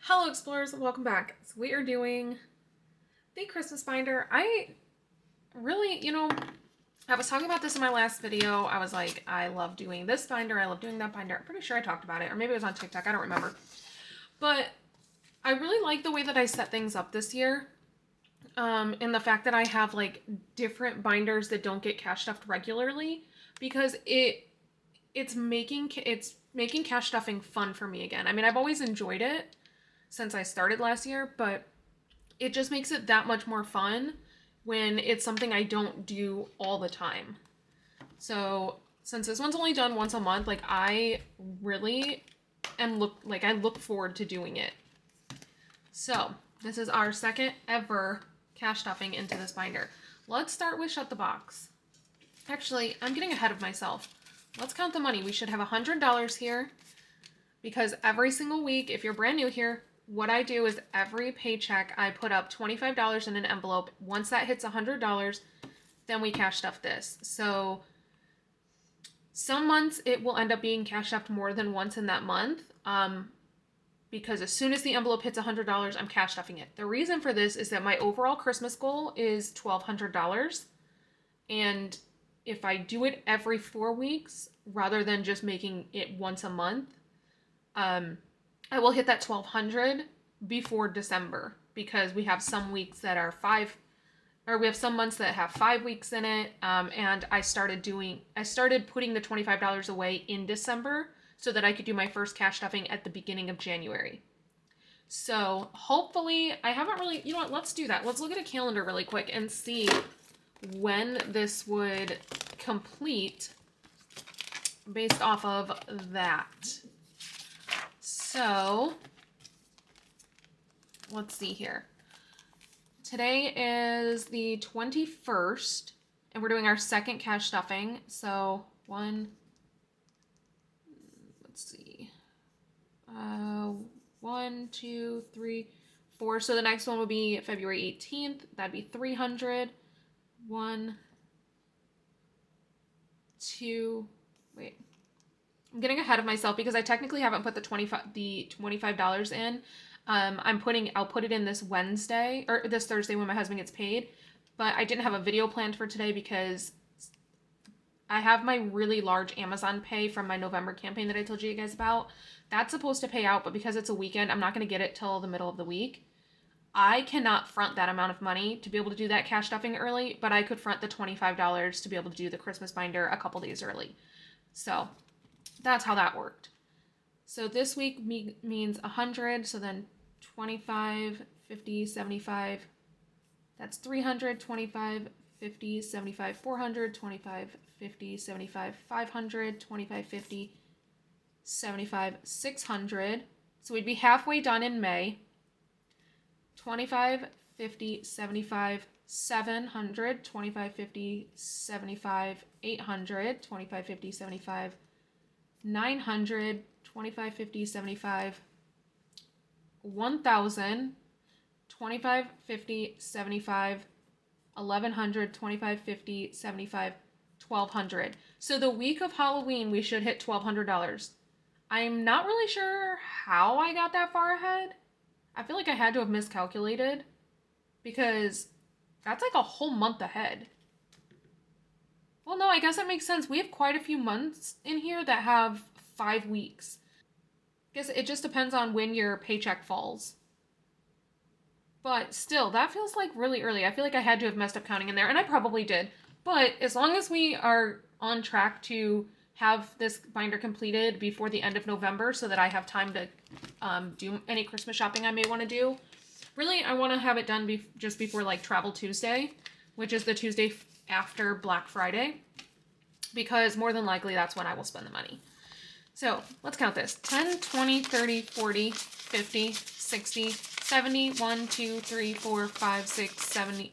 Hello explorers, welcome back. So we are doing the Christmas binder. I really, I was talking about this in my last video. I was like, I love doing this binder. I love doing that binder. I'm pretty sure I talked about it, or maybe it was on TikTok. I don't remember. But I really like the way that I set things up this year. And the fact that I have like different binders that don't get cash stuffed regularly, because it's making cash stuffing fun for me again. I mean, I've always enjoyed it since I started last year, but it just makes it that much more fun when it's something I don't do all the time. So since this one's only done once a month, like I really I look forward to doing it. So this is our second ever cash stuffing into this binder. Let's start with shut the box. Actually, I'm getting ahead of myself. Let's count the money. We should have $100 here, because every single week, if you're brand new here, what I do is every paycheck I put up $25 in an envelope. Once that hits $100, then we cash stuff this. So some months it will end up being cash stuffed more than once in that month, because as soon as the envelope hits $100, I'm cash stuffing it. The reason for this is that my overall Christmas goal is $1,200, and if I do it every 4 weeks rather than just making it once a month, I will hit that 1,200 before December, because we have some weeks that are we have some months that have 5 weeks in it. And I started putting the $25 away in December so that I could do my first cash stuffing at the beginning of January. So hopefully, I haven't really, you know what, let's do that. Let's look at a calendar really quick and see when this would complete based off of that. So let's see here. Today is the 21st, and we're doing our second cash stuffing. So let's see. 1, 2, 3, 4. So the next one will be February 18th. That'd be 300. 1, 2, wait. I'm getting ahead of myself because I technically haven't put the $25 in. I'll put it in this Wednesday or this Thursday when my husband gets paid, but I didn't have a video planned for today because I have my really large Amazon pay from my November campaign that I told you guys about. That's supposed to pay out, but because it's a weekend, I'm not going to get it till the middle of the week. I cannot front that amount of money to be able to do that cash stuffing early, but I could front the $25 to be able to do the Christmas binder a couple days early. So that's how that worked. So this week means 100, so then 25, 50, 75. That's 300, 25, 50, 75, 400, 25, 50, 75, 500, 25, 50, 75, 600. So we'd be halfway done in May. 25, 50, 75, 700, 25, 50, 75, 800, 25, 50, 75, 900, 25, 50, 75, 1,000, 25, 50, 75, 1,100, 25, 50, 75, 1,200. So the week of Halloween, we should hit $1,200. I'm not really sure how I got that far ahead. I feel like I had to have miscalculated, because that's like a whole month ahead. Well, no, I guess that makes sense. We have quite a few months in here that have 5 weeks. I guess it just depends on when your paycheck falls. But still, that feels like really early. I feel like I had to have messed up counting in there, and I probably did. But as long as we are on track to have this binder completed before the end of November so that I have time to do any Christmas shopping I may want to do. Really, I want to have it done just before like Travel Tuesday, which is the Tuesday after Black Friday, because more than likely that's when I will spend the money. So let's count this. 10, 20, 30, 40, 50, 60, 70, 1, 2, 3, 4, 5, 6, 7,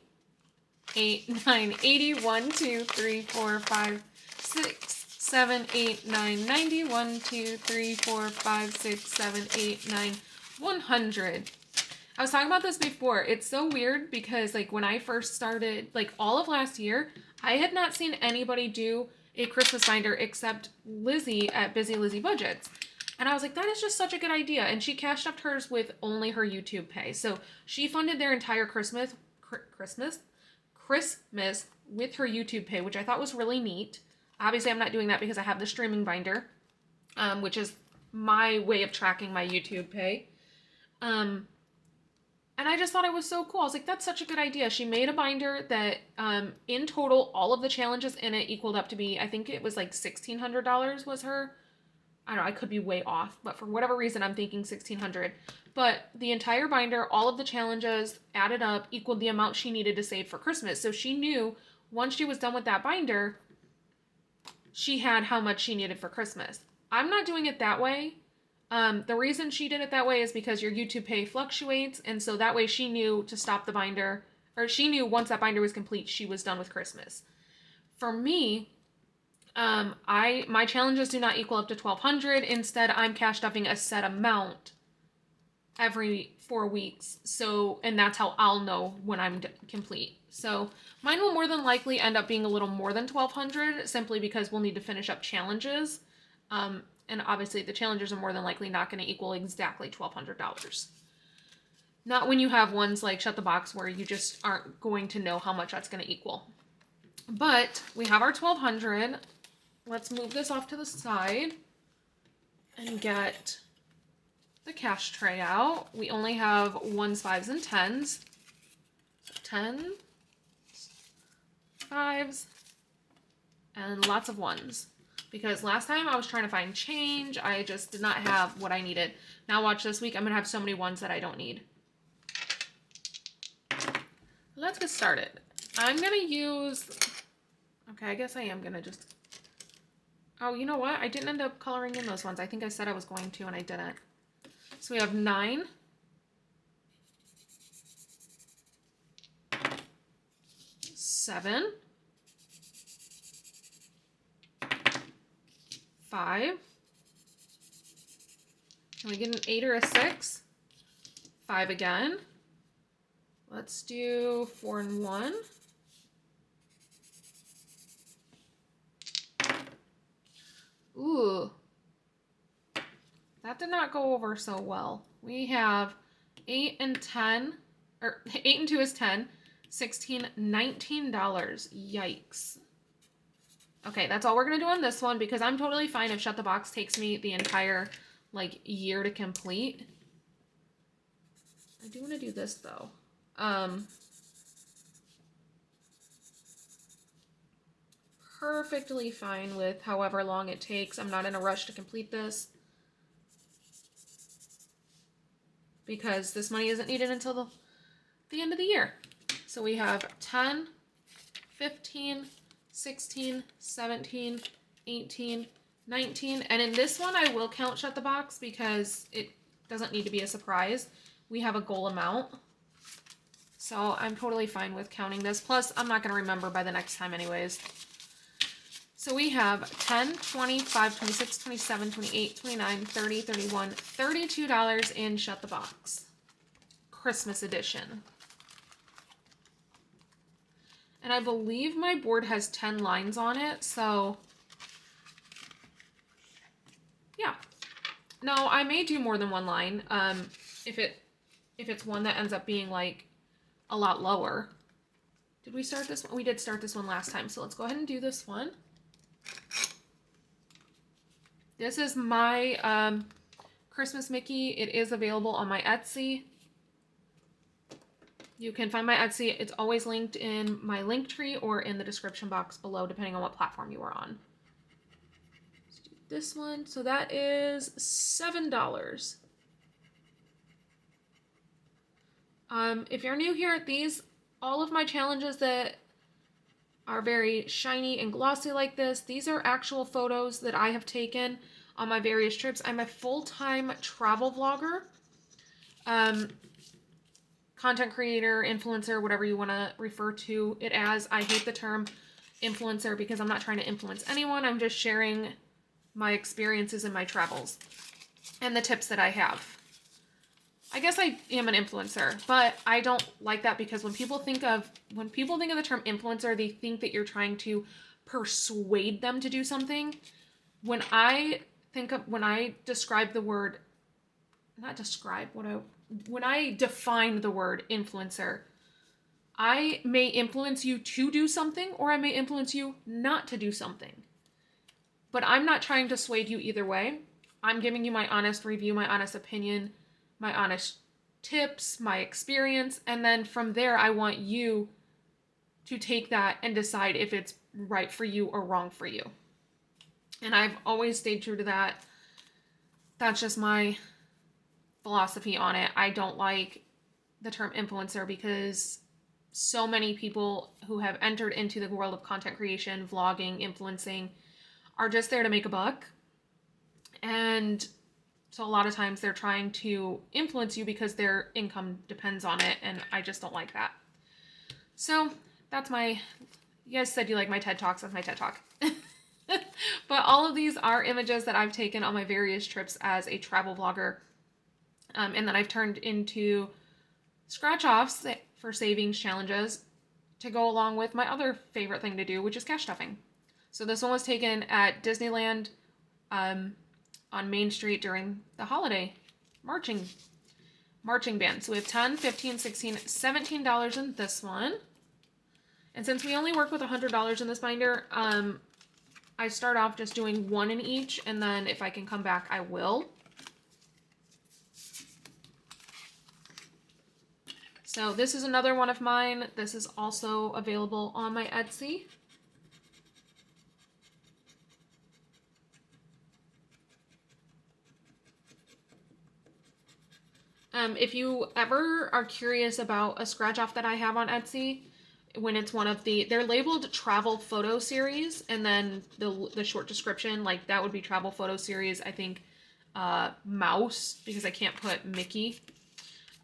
8, 9, 80, 1, 2, 3, 4, 5, 6, 7, 8, 9, 90, 1, 2, 3, 4, 5, 6, 7, 8, 9, 100. I was talking about this before. It's so weird because like when I first started, like all of last year, I had not seen anybody do a Christmas binder except Lizzie at Busy Lizzie Budgets. And I was like, that is just such a good idea. And she cashed up hers with only her YouTube pay. So she funded their entire Christmas with her YouTube pay, which I thought was really neat. Obviously, I'm not doing that because I have the streaming binder, which is my way of tracking my YouTube pay. And I just thought it was so cool. I was like, that's such a good idea. She made a binder that, in total, all of the challenges in it equaled up to be, I think it was like $1,600 was her. I don't know, I could be way off, but for whatever reason, I'm thinking $1,600. But the entire binder, all of the challenges added up, equaled the amount she needed to save for Christmas. So she knew once she was done with that binder, she had how much she needed for Christmas. I'm not doing it that way. The reason she did it that way is because your YouTube pay fluctuates, and so that way she knew to stop the binder, or she knew once that binder was complete, she was done with Christmas. For me, my challenges do not equal up to $1,200. Instead, I'm cash stuffing a set amount every 4 weeks. So, and that's how I'll know when I'm complete. So mine will more than likely end up being a little more than $1,200 simply because we'll need to finish up challenges. And obviously the challenges are more than likely not going to equal exactly $1,200. Not when you have ones like Shut the Box where you just aren't going to know how much that's going to equal. But we have our $1,200. Let's move this off to the side and get the cash tray out. We only have 1s, 5s, and 10s. So 10s, 5s, and lots of 1s. Because last time I was trying to find change, I just did not have what I needed. Now watch this week, I'm going to have so many 1s that I don't need. Let's get started. I'm going to use... Okay, I guess I am going to just... Oh, you know what? I didn't end up coloring in those ones. I think I said I was going to, and I didn't. So we have 9. 7. 5. Can we get an 8 or a 6? 5 again. Let's do 4 and 1. Ooh. That did not go over so well. We have 8 and 10, or 8 and 2 is 10, 16, $19. Yikes. Okay, that's all we're going to do on this one because I'm totally fine if Shut the Box takes me the entire, like, year to complete. I do want to do this, though. Perfectly fine with however long it takes. I'm not in a rush to complete this because this money isn't needed until the end of the year. So we have 10, 15, 16, 17, 18, 19. And in this one, I will count Shut the Box because it doesn't need to be a surprise. We have a goal amount. So I'm totally fine with counting this. Plus, I'm not going to remember by the next time anyways. So we have 10, 25, 26, 27, 28, 29, 30, 31, $32 in Shut the Box. Christmas edition. And I believe my board has 10 lines on it, so yeah. No, I may do more than one line, if it's one that ends up being like a lot lower. Did we start this one? We did start this one last time, so let's go ahead and do this one. This is my Christmas Mickey. It is available on my Etsy. You can find my Etsy. It's always linked in my link tree or in the description box below, depending on what platform you are on. Let's do this one. So that is $7. If you're new here, all of my challenges that are very shiny and glossy like this, these are actual photos that I have taken on my various trips. I'm a full-time travel vlogger. Content creator, influencer, whatever you want to refer to it as. I hate the term influencer because I'm not trying to influence anyone. I'm just sharing my experiences in my travels and the tips that I have. I guess I am an influencer, but I don't like that because when people think of the term influencer, they think that you're trying to persuade them to do something. When I think of when I describe the word, not describe, when I define the word influencer, I may influence you to do something, or I may influence you not to do something. But I'm not trying to sway you either way. I'm giving you my honest review, my honest opinion, my honest tips, my experience, and then from there I want you to take that and decide if it's right for you or wrong for you. And I've always stayed true to that. That's just my philosophy on it. I don't like the term influencer because so many people who have entered into the world of content creation, vlogging, influencing, are just there to make a buck. And so a lot of times they're trying to influence you because their income depends on it, and I just don't like that. So that's you guys said you like my TED Talks, that's my TED Talk. But all of these are images that I've taken on my various trips as a travel vlogger. And then I've turned into scratch-offs for savings challenges to go along with my other favorite thing to do, which is cash stuffing. So this one was taken at Disneyland on Main Street during the holiday marching band. So we have $10, $15, $16, $17 in this one. And since we only work with $100 in this binder, I start off just doing one in each, and then if I can come back, I will. So this is another one of mine. This is also available on my Etsy. If you ever are curious about a scratch off that I have on Etsy, when it's one of they're labeled travel photo series, and then the short description, like that would be travel photo series, I think, mouse, because I can't put Mickey.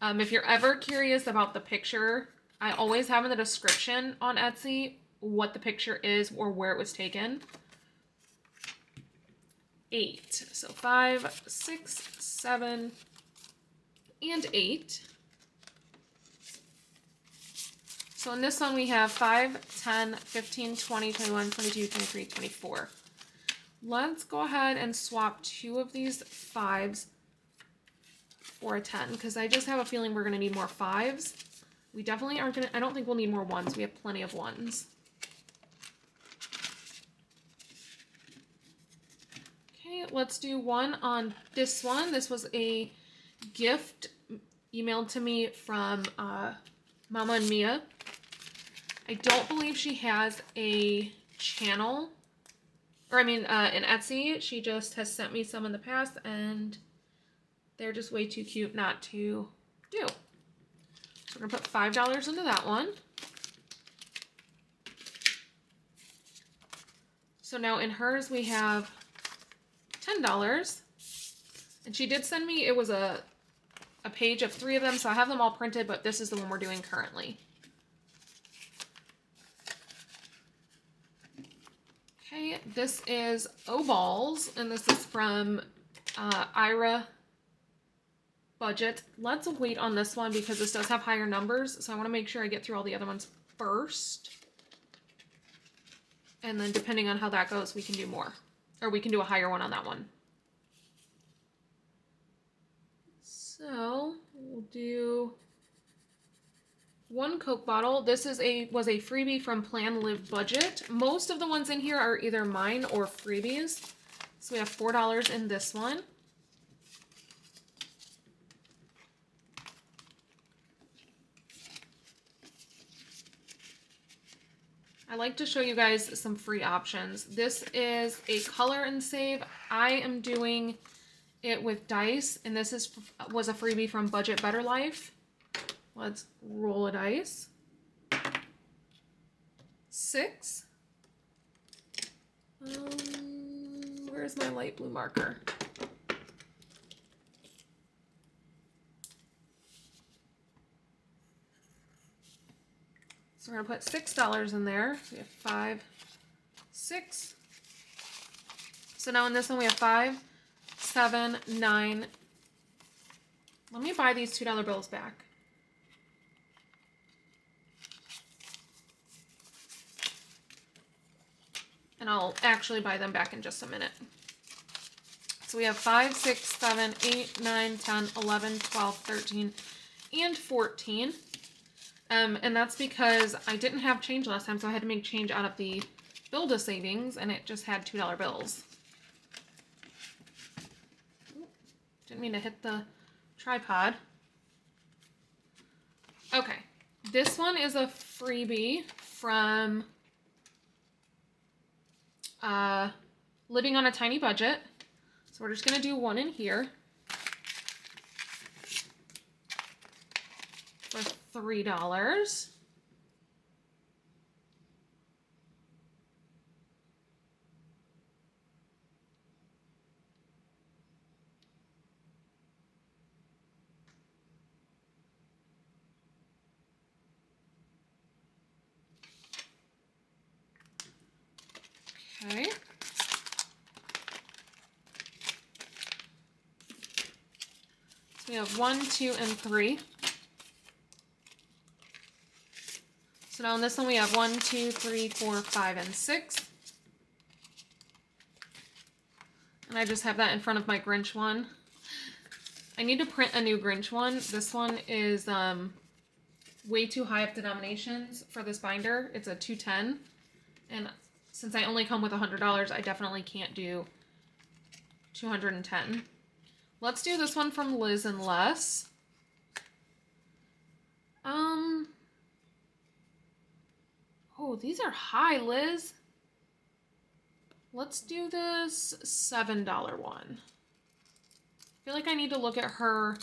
If you're ever curious about the picture, I always have in the description on Etsy what the picture is or where it was taken. 8. So 5, 6, 7, and 8. So in this one we have 5, 10, 15, 20, 21, 22, 23, 24. Let's go ahead and swap 2 of these 5s for a 10, because I just have a feeling we're going to need more 5s. We definitely aren't going to, I don't think we'll need more 1s. We have plenty of 1s. Okay, let's do one on this one. This was a gift emailed to me from Mama and Mia. I don't believe she has a channel, or an Etsy. She just has sent me some in the past, and they're just way too cute not to do. So we're going to put $5 into that one. So now in hers we have $10. And she did send me, it was a page of 3 of them, so I have them all printed, but this is the one we're doing currently. Okay, this is O-Balls, and this is from Ira Budget. Let's wait on this one because this does have higher numbers, so I want to make sure I get through all the other ones first. And then depending on how that goes, we can do more. Or we can do a higher one on that one. So we'll do 1 Coke bottle. This was a freebie from Plan Live Budget. Most of the ones in here are either mine or freebies. So we have $4 in this one. I like to show you guys some free options. This is a color and save. I am doing it with dice, and this was a freebie from Budget Better Life. Let's roll a dice. 6. Where's my light blue marker? So we're going to put $6 in there. So we have 5, 6. So now in this one we have 5, 7, 9. Let me buy these $2 bills back. And I'll actually buy them back in just a minute. So we have 5, 6, 7, 8, 9, 10, 11, 12, 13, and 14. And that's because I didn't have change last time, so I had to make change out of the Build a Savings, and it just had $2 bills. Didn't mean to hit the tripod. Okay, this one is a freebie from Living on a Tiny Budget. So we're just going to do one in here for $3. Okay. So we have 1, 2, and 3. So now in this one we have 1, 2, 3, 4, 5, and 6. And I just have that in front of my Grinch one. I need to print a new Grinch one. This one is way too high up denominations for this binder. It's a 210. And since I only come with $100, I definitely can't do 210. Let's do this one from Liz and Les. Oh, these are high, Liz. Let's do this $7 one. I feel like I need to look at her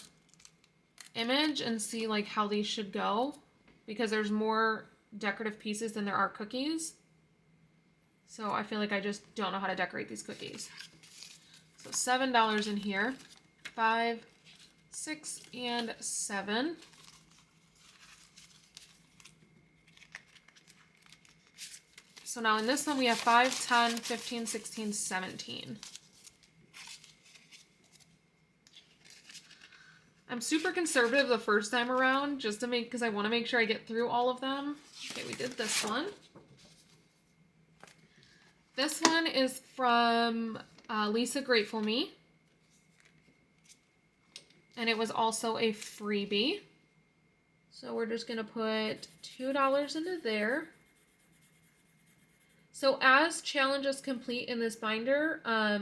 image and see like how these should go, because there's more decorative pieces than there are cookies. So I feel like I just don't know how to decorate these cookies. So $7 in here. 5, 6, and 7. So now in this one we have 5, 10, 15, 16, 17. I'm super conservative the first time around just to because I want to make sure I get through all of them. Okay, we did this one. This one is from Lisa Grateful Me. And it was also a freebie. So we're just going to put $2 into there. So as challenges complete in this binder, I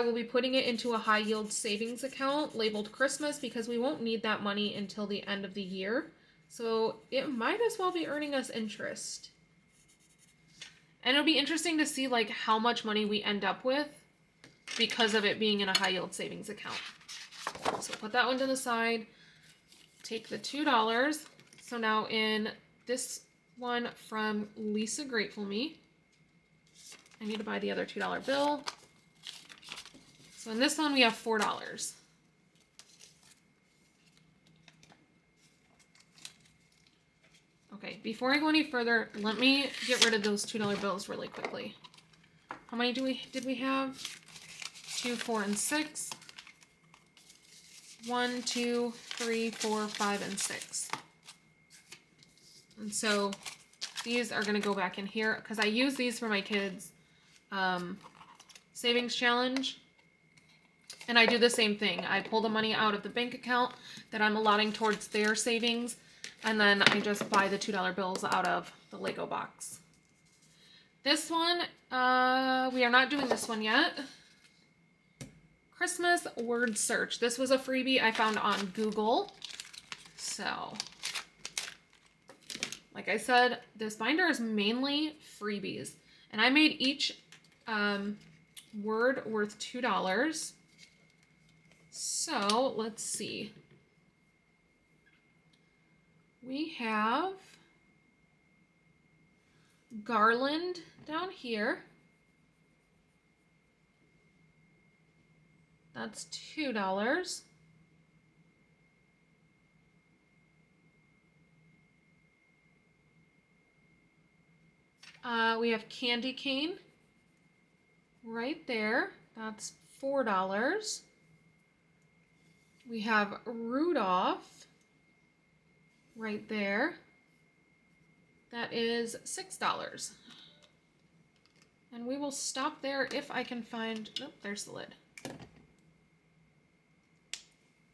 will be putting it into a high yield savings account labeled Christmas, because we won't need that money until the end of the year. So it might as well be earning us interest. And it'll be interesting to see like how much money we end up with because of it being in a high yield savings account. So put that one to the side. Take the $2. So now in this one from Lisa Grateful Me, I need to buy the other $2 bill. So in this one we have $4. Okay, before I go any further, let me get rid of those $2 bills really quickly. How many did we have? 2, 4, and 6. 1, 2, 3, 4, 5, and 6. And so these are going to go back in here because I use these for my kids' savings challenge. And I do the same thing. I pull the money out of the bank account that I'm allotting towards their savings, and then I just buy the $2 bills out of the Lego box. This one, we are not doing this one yet. Christmas word search. This was a freebie I found on Google. So, like I said, this binder is mainly freebies. And I made each word worth $2. So, let's see. We have garland down here. That's $2. We have candy cane right there. That's $4. We have Rudolph right there. That is $6. And we will stop there if I can find, nope, there's the lid.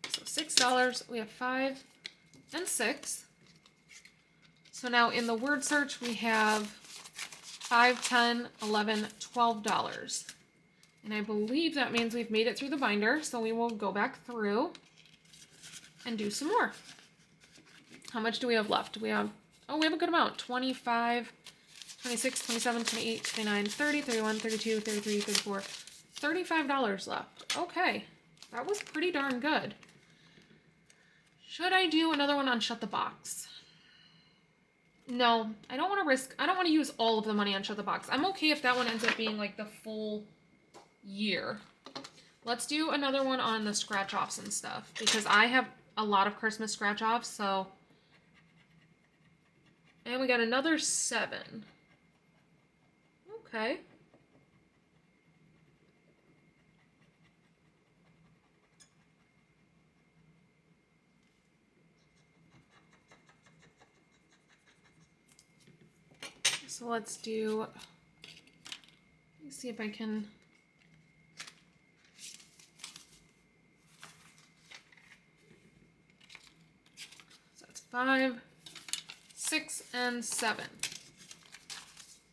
So $6, we have 5 and 6. So now in the word search, we have $5, $10, $11, $12. And I believe that means we've made it through the binder. So we will go back through and do some more. How much do we have left? We have, oh, we have a good amount. 25, 26, 27, 28, 29, 30, 31, 32, 33, 34, $35 left. Okay, that was pretty darn good. Should I do another one on Shut the Box? No, I don't want to risk, I don't want to use all of the money on Shut the Box. I'm okay if that one ends up being like the full year. Let's do another one on the scratch offs and stuff because I have a lot of Christmas scratch offs, so. And we got another 7. Okay. So let's do, let me see if I can. So that's 5, 6, and 7.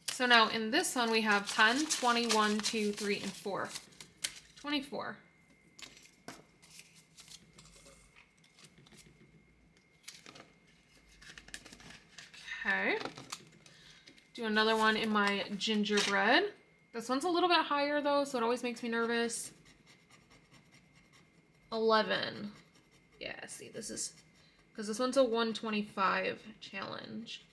So now in this one we have 10, 21, 2, 3, and 4. 24. Okay. Do another one in my gingerbread. This one's a little bit higher though, so it always makes me nervous. 11. Yeah, see, this is, because this one's a 125 challenge.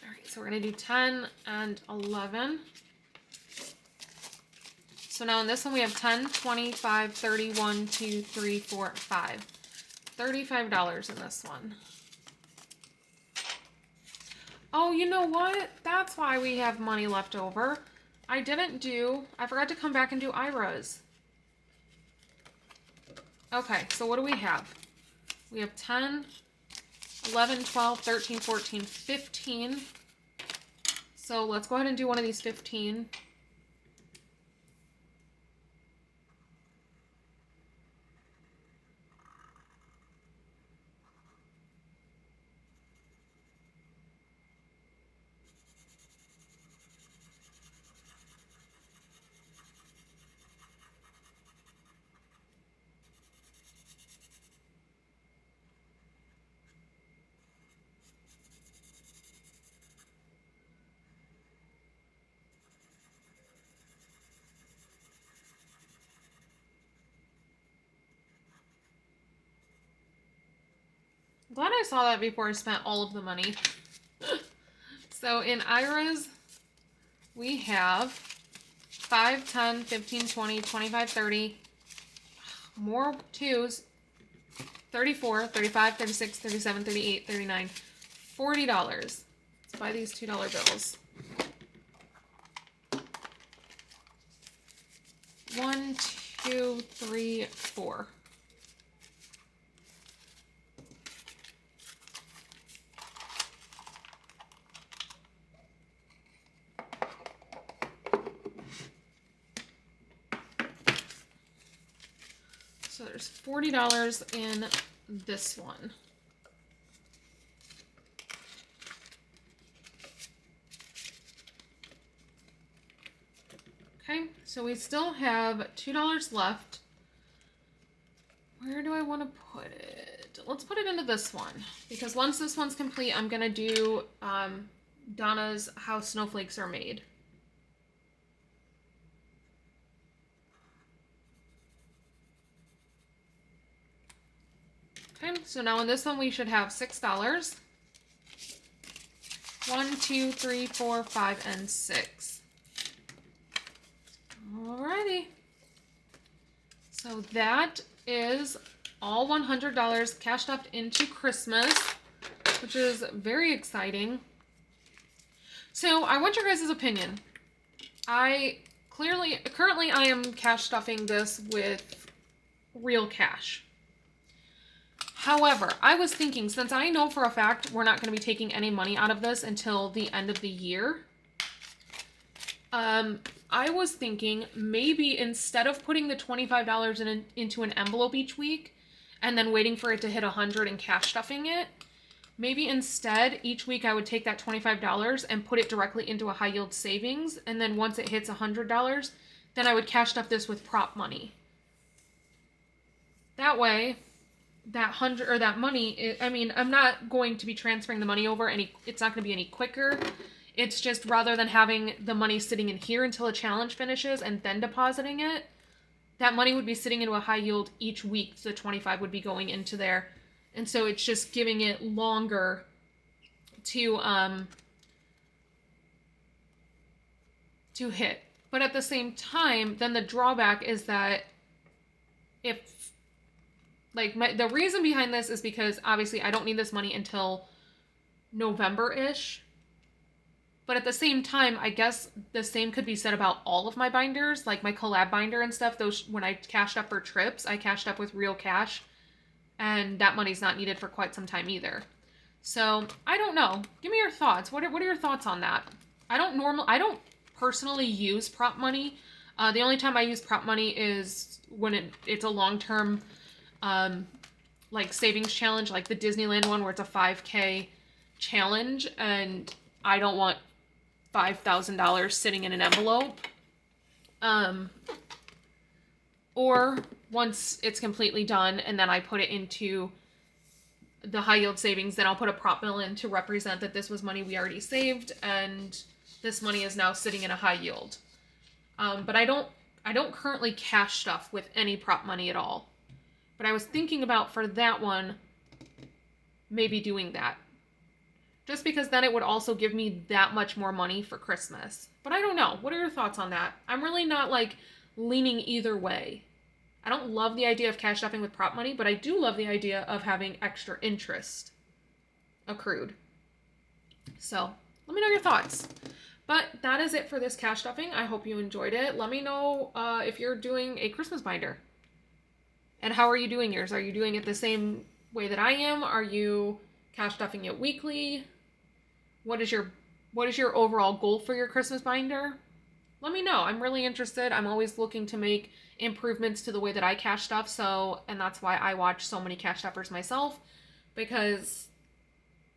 All right, so we're gonna do 10 and 11. So now in this one we have 10, 25, 31, 2, 3, 4, 5. $35 in this one. Oh, you know what? That's why we have money left over. I forgot to come back and do IRAs. Okay, so what do we have? We have 10, 11, 12, 13, 14, 15. So let's go ahead and do one of these 15. Glad I saw that before I spent all of the money. So in IRAs, we have 5, 10, 15, 20, 25, 30. More 2s. 34, 35, 36, 37, 38, 39, $40. Let's buy these $2 bills. 1, 2, 3, 4. So there's $40 in this one. Okay, so we still have $2 left. Where do I want to put it? Let's put it into this one, because once this one's complete, I'm going to do Donna's How Snowflakes Are Made. Okay, so now in this one we should have $6. 1, 2, 3, 4, 5, and 6. Alrighty. So that is all $100 cashed up into Christmas, which is very exciting. So I want your guys' opinion. I currently I am cash stuffing this with real cash. However, I was thinking, since I know for a fact we're not going to be taking any money out of this until the end of the year, I was thinking maybe instead of putting the $25 into an envelope each week and then waiting for it to hit 100 and cash stuffing it, maybe instead each week I would take that $25 and put it directly into a high yield savings, and then once it hits $100, then I would cash stuff this with prop money. That way, that money, I mean, I'm not going to be transferring the money over it's not going to be any quicker. It's just rather than having the money sitting in here until a challenge finishes and then depositing it, that money would be sitting into a high yield each week. So the 25 would be going into there. And so it's just giving it longer to hit. But at the same time, then the drawback is that if, like, the reason behind this is because obviously I don't need this money until November-ish. But at the same time, I guess the same could be said about all of my binders, like my collab binder and stuff. Those, when I cashed up for trips, I cashed up with real cash, and that money's not needed for quite some time either. So I don't know. Give me your thoughts. What are your thoughts on that? I don't personally use prop money. The only time I use prop money is when it's a long-term, like savings challenge, like the Disneyland one where it's a 5K challenge, and I don't want $5,000 sitting in an envelope. Or once it's completely done and then I put it into the high yield savings, then I'll put a prop bill in to represent that this was money we already saved and this money is now sitting in a high yield. But I don't currently cash stuff with any prop money at all. But I was thinking about, for that one, maybe doing that. Just because then it would also give me that much more money for Christmas. But I don't know. What are your thoughts on that? I'm really not, like, leaning either way. I don't love the idea of cash stuffing with prop money, but I do love the idea of having extra interest accrued. So, let me know your thoughts. But that is it for this cash stuffing. I hope you enjoyed it. Let me know if you're doing a Christmas binder. And how are you doing yours? Are you doing it the same way that I am? Are you cash stuffing it weekly? What is your overall goal for your Christmas binder? Let me know. I'm really interested. I'm always looking to make improvements to the way that I cash stuff. And that's why I watch so many cash stuffers myself, because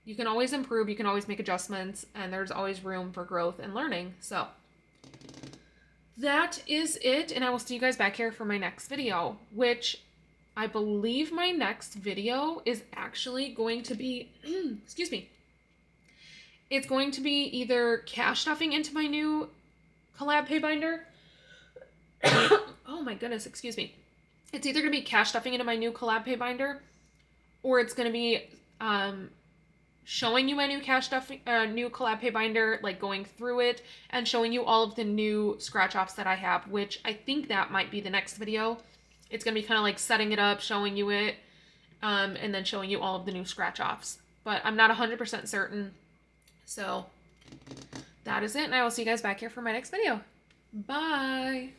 you can always improve, you can always make adjustments, and there's always room for growth and learning. So that is it, and I will see you guys back here for my next video, which I believe my next video is actually going to be, excuse me, it's going to be either cash stuffing into my new collab pay binder. Oh my goodness, excuse me. It's either going to be cash stuffing into my new collab pay binder, or it's going to be showing you my new new collab pay binder, like going through it and showing you all of the new scratch offs that I have, which I think that might be the next video. It's going to be kind of like setting it up, showing you it, and then showing you all of the new scratch offs. But I'm not 100% certain. So that is it, and I will see you guys back here for my next video. Bye!